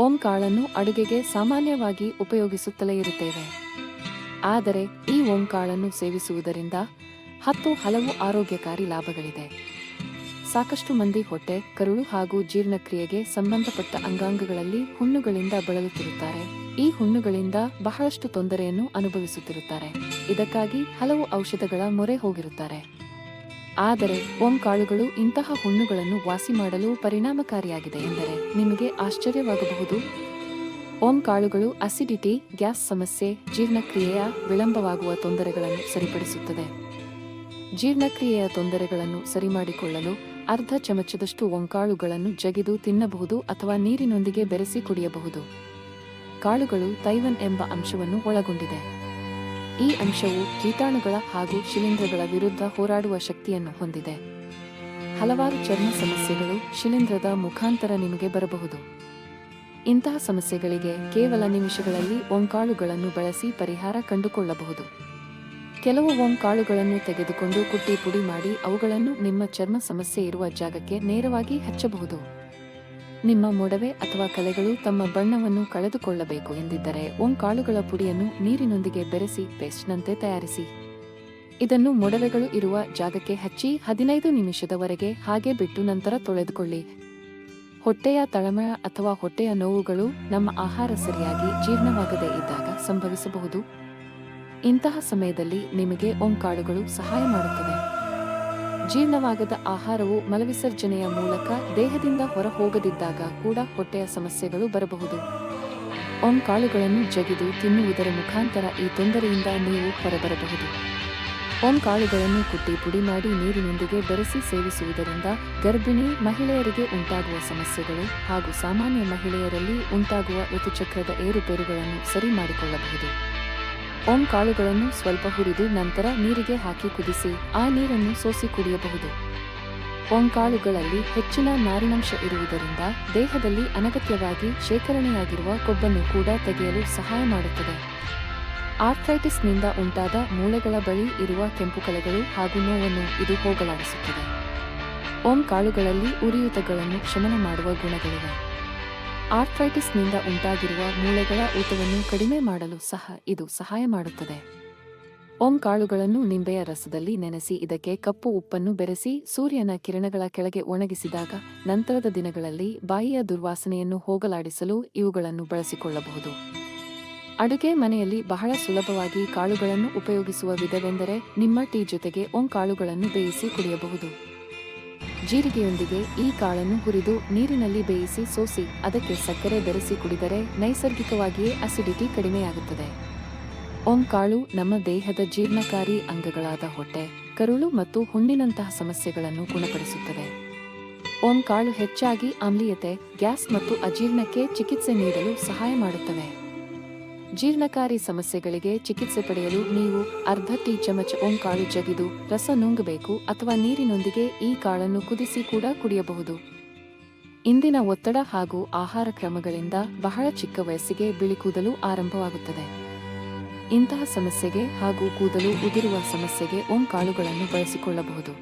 ಓಂ ಕಾಳನ್ನು ಅಡುಗೆಗೆ ಸಾಮಾನ್ಯವಾಗಿ ಉಪಯೋಗಿಸುತ್ತಲೇ ಇರುತ್ತೇವೆ. ಆದರೆ ಈ ಓಂ ಕಾಳನ್ನು ಸೇವಿಸುವುದರಿಂದ ಹಲವು ಆರೋಗ್ಯಕಾರಿ ಲಾಭಗಳಿದೆ. ಸಾಕಷ್ಟು ಮಂದಿ ಹೊಟ್ಟೆ, ಕರುಳು ಹಾಗೂ ಜೀರ್ಣಕ್ರಿಯೆಗೆ ಸಂಬಂಧಪಟ್ಟ ಅಂಗಾಂಗಗಳಲ್ಲಿ ಹುಣ್ಣುಗಳಿಂದ ಬಳಲುತ್ತಿರುತ್ತಾರೆ. ಈ ಹುಣ್ಣುಗಳಿಂದ ಬಹಳಷ್ಟು ತೊಂದರೆಯನ್ನು ಅನುಭವಿಸುತ್ತಿರುತ್ತಾರೆ. ಇದಕ್ಕಾಗಿ ಹಲವು ಔಷಧಗಳ ಮೊರೆ ಹೋಗಿರುತ್ತಾರೆ. ಆದರೆ ಓಂ ಕಾಳುಗಳು ಇಂತಹ ಹುಣ್ಣುಗಳನ್ನು ವಾಸಿ ಮಾಡಲು ಪರಿಣಾಮಕಾರಿಯಾಗಿದೆ ಎಂದರೆ ನಿಮಗೆ ಆಶ್ಚರ್ಯವಾಗಬಹುದು. ಓಂ ಕಾಳುಗಳು ಅಸಿಡಿಟಿ, ಗ್ಯಾಸ್ ಸಮಸ್ಯೆ, ಜೀರ್ಣಕ್ರಿಯೆಯ ವಿಳಂಬವಾಗುವ ತೊಂದರೆಗಳನ್ನು ಸರಿಪಡಿಸುತ್ತದೆ. ಜೀರ್ಣಕ್ರಿಯೆಯ ತೊಂದರೆಗಳನ್ನು ಸರಿಮಾಡಿಕೊಳ್ಳಲು ಅರ್ಧ ಚಮಚದಷ್ಟು ಓಂಕಾಳುಗಳನ್ನು ಜಗಿದು ತಿನ್ನಬಹುದು ಅಥವಾ ನೀರಿನೊಂದಿಗೆ ಬೆರೆಸಿ ಕುಡಿಯಬಹುದು. ಕಾಳುಗಳು ಥೈವನ್ ಎಂಬ ಅಂಶವನ್ನು ಒಳಗೊಂಡಿದೆ. ಈ ಅಂಶವು ಕೀಟಾಣುಗಳ ಹಾಗೂ ಶಿಲೀಂಧ್ರಗಳ ವಿರುದ್ಧ ಹೋರಾಡುವ ಶಕ್ತಿಯನ್ನು ಹೊಂದಿದೆ. ಹಲವಾರು ಚರ್ಮ ಸಮಸ್ಯೆಗಳು ಶಿಲೀಂಧ್ರದ ಮುಖಾಂತರ ನಿಮಗೆ ಬರಬಹುದು. ಇಂತಹ ಸಮಸ್ಯೆಗಳಿಗೆ ಕೇವಲ ನಿಮಿಷಗಳಲ್ಲಿ ಓಂಕಾಳುಗಳನ್ನು ಬಳಸಿ ಪರಿಹಾರ ಕಂಡುಕೊಳ್ಳಬಹುದು. ಕೆಲವು ಓಂಕಾಳುಗಳನ್ನು ತೆಗೆದುಕೊಂಡು ಕುಟ್ಟಿ ಪುಡಿ ಮಾಡಿ ಅವುಗಳನ್ನು ನಿಮ್ಮ ಚರ್ಮ ಸಮಸ್ಯೆ ಇರುವ ಜಾಗಕ್ಕೆ ನೇರವಾಗಿ ಹಚ್ಚಬಹುದು. ನಿಮ್ಮ ಮೊಡವೆ ಅಥವಾ ಕಲೆಗಳು ತಮ್ಮ ಬಣ್ಣವನ್ನು ಕಳೆದುಕೊಳ್ಳಬೇಕು ಎಂದಿದ್ದರೆ ಓಂಕಾಳುಗಳ ಪುಡಿಯನ್ನು ನೀರಿನೊಂದಿಗೆ ಬೆರೆಸಿ ಪೇಸ್ಟ್ನಂತೆ ತಯಾರಿಸಿ ಇದನ್ನು ಮೊಡವೆಗಳು ಇರುವ ಜಾಗಕ್ಕೆ ಹಚ್ಚಿ 15 ನಿಮಿಷದವರೆಗೆ ಹಾಗೆ ಬಿಟ್ಟು ನಂತರ ತೊಳೆದುಕೊಳ್ಳಿ. ಹೊಟ್ಟೆಯ ತಳಮಳ ಅಥವಾ ಹೊಟ್ಟೆಯ ನೋವುಗಳು ನಮ್ಮ ಆಹಾರ ಸರಿಯಾಗಿ ಜೀರ್ಣವಾಗದೇ ಇದ್ದಾಗ ಸಂಭವಿಸಬಹುದು. ಇಂತಹ ಸಮಯದಲ್ಲಿ ನಿಮಗೆ ಓಂಕಾಳುಗಳು ಸಹಾಯ ಮಾಡುತ್ತದೆ. ಜೀರ್ಣವಾಗದ ಆಹಾರವು ಮಲವಿಸರ್ಜನೆಯ ಮೂಲಕ ದೇಹದಿಂದ ಹೊರ ಹೋಗದಿದ್ದಾಗ ಕೂಡ ಹೊಟ್ಟೆಯ ಸಮಸ್ಯೆಗಳು ಬರಬಹುದು. ಓಂ ಕಾಳುಗಳನ್ನು ಜಗಿದು ತಿನ್ನುವುದರ ಮುಖಾಂತರ ಈ ತೊಂದರೆಯಿಂದ ನೀವು ಹೊರಬರಬಹುದು. ಓಂ ಕಾಳುಗಳನ್ನು ಕುಟ್ಟಿ ಪುಡಿ ಮಾಡಿ ನೀರಿನೊಂದಿಗೆ ಬೆರೆಸಿ ಸೇವಿಸುವುದರಿಂದ ಗರ್ಭಿಣಿ ಮಹಿಳೆಯರಿಗೆ ಉಂಟಾಗುವ ಸಮಸ್ಯೆಗಳು ಹಾಗೂ ಸಾಮಾನ್ಯ ಮಹಿಳೆಯರಲ್ಲಿ ಉಂಟಾಗುವ ಋತುಚಕ್ರದ ಏರುಪೇರುಗಳನ್ನು ಸರಿ ಮಾಡಿಕೊಳ್ಳಬಹುದು. ಓಂ ಕಾಳುಗಳನ್ನು ಸ್ವಲ್ಪ ಹುರಿದು ನಂತರ ನೀರಿಗೆ ಹಾಕಿ ಕುದಿಸಿ ಆ ನೀರನ್ನು ಸೋಸಿ ಕುಡಿಯಬಹುದು. ಓಂ ಕಾಳುಗಳಲ್ಲಿ ಹೆಚ್ಚಿನ ನಾರಿನಂಶ ಇರುವುದರಿಂದ ದೇಹದಲ್ಲಿ ಅನಗತ್ಯವಾಗಿ ಶೇಖರಣೆಯಾಗಿರುವ ಕೊಬ್ಬನ್ನು ಕೂಡ ತೆಗೆಯಲು ಸಹಾಯ ಮಾಡುತ್ತದೆ. ಆರ್ಥ್ರೈಟಿಸ್ನಿಂದ ಉಂಟಾದ ಮೂಳೆಗಳ ಬಳಿ ಇರುವ ಕೆಂಪು ಕಲೆಗಳು ಹಾಗೂ ನೋವನ್ನು ಇದು ಹೋಗಲಾಡಿಸುತ್ತದೆ. ಓಂ ಕಾಳುಗಳಲ್ಲಿ ಉರಿಯೂತಗಳನ್ನು ಶಮನ ಮಾಡುವ ಗುಣಗಳಿವೆ. ಆರ್ಥ್ರೈಟಿಸ್ನಿಂದ ಉಂಟಾಗಿರುವ ಮೂಳೆಗಳ ಊತವನ್ನು ಕಡಿಮೆ ಮಾಡಲು ಸಹ ಇದು ಸಹಾಯ ಮಾಡುತ್ತದೆ. ಓಂ ಕಾಳುಗಳನ್ನು ನಿಂಬೆಯ ರಸದಲ್ಲಿ ನೆನೆಸಿ ಇದಕ್ಕೆ ಕಪ್ಪು ಉಪ್ಪನ್ನು ಬೆರೆಸಿ ಸೂರ್ಯನ ಕಿರಣಗಳ ಕೆಳಗೆ ಒಣಗಿಸಿದಾಗ ನಂತರದ ದಿನಗಳಲ್ಲಿ ಬಾಯಿಯ ದುರ್ವಾಸನೆಯನ್ನು ಹೋಗಲಾಡಿಸಲು ಇವುಗಳನ್ನು ಬಳಸಿಕೊಳ್ಳಬಹುದು. ಅಡುಗೆ ಮನೆಯಲ್ಲಿ ಬಹಳ ಸುಲಭವಾಗಿ ಕಾಳುಗಳನ್ನು ಉಪಯೋಗಿಸುವ ವಿಧವೆಂದರೆ ನಿಮ್ಮ ಟೀ ಜೊತೆಗೆ ಓಂ ಕಾಳುಗಳನ್ನು ಬೇಯಿಸಿ ಕುಡಿಯಬಹುದು. ಜೀರಿಗೆಯೊಂದಿಗೆ ಈ ಕಾಳನ್ನು ಹುರಿದು ನೀರಿನಲ್ಲಿ ಬೇಯಿಸಿ ಸೋಸಿ ಅದಕ್ಕೆ ಸಕ್ಕರೆ ಬೆರೆಸಿ ಕುಡಿದರೆ ನೈಸರ್ಗಿಕವಾಗಿಯೇ ಅಸಿಡಿಟಿ ಕಡಿಮೆಯಾಗುತ್ತದೆ. ಓಂ ಕಾಳು ನಮ್ಮ ದೇಹದ ಜೀರ್ಣಕಾರಿ ಅಂಗಗಳಾದ ಹೊಟ್ಟೆ, ಕರುಳು ಮತ್ತು ಹುಣ್ಣಿನಂತಹ ಸಮಸ್ಯೆಗಳನ್ನು ಗುಣಪಡಿಸುತ್ತದೆ. ಓಂ ಕಾಳು ಹೆಚ್ಚಾಗಿ ಆಮ್ಲೀಯತೆ, ಗ್ಯಾಸ್ ಮತ್ತು ಅಜೀರ್ಣಕ್ಕೆ ಚಿಕಿತ್ಸೆ ನೀಡಲು ಸಹಾಯ ಮಾಡುತ್ತವೆ. ಜೀರ್ಣಕಾರಿ ಸಮಸ್ಯೆಗಳಿಗೆ ಚಿಕಿತ್ಸೆ ಪಡೆಯಲು ನೀವು ಅರ್ಧ ಟೀ ಚಮಚ ಓಂ ಕಾಳು ಜಗಿದು ರಸ ನುಂಗಬೇಕು ಅಥವಾ ನೀರಿನೊಂದಿಗೆ ಈ ಕಾಳನ್ನು ಕುದಿಸಿ ಕೂಡ ಕುಡಿಯಬಹುದು. ಇಂದಿನ ಒತ್ತಡ ಹಾಗೂ ಆಹಾರ ಕ್ರಮಗಳಿಂದ ಬಹಳ ಚಿಕ್ಕ ವಯಸ್ಸಿಗೆ ಬಿಳಿ ಕೂದಲು ಆರಂಭವಾಗುತ್ತದೆ. ಇಂತಹ ಸಮಸ್ಯೆಗೆ ಹಾಗೂ ಕೂದಲು ಉದುರುವ ಸಮಸ್ಯೆಗೆ ಓಂ ಕಾಳುಗಳನ್ನು ಬಳಸಿಕೊಳ್ಳಬಹುದು.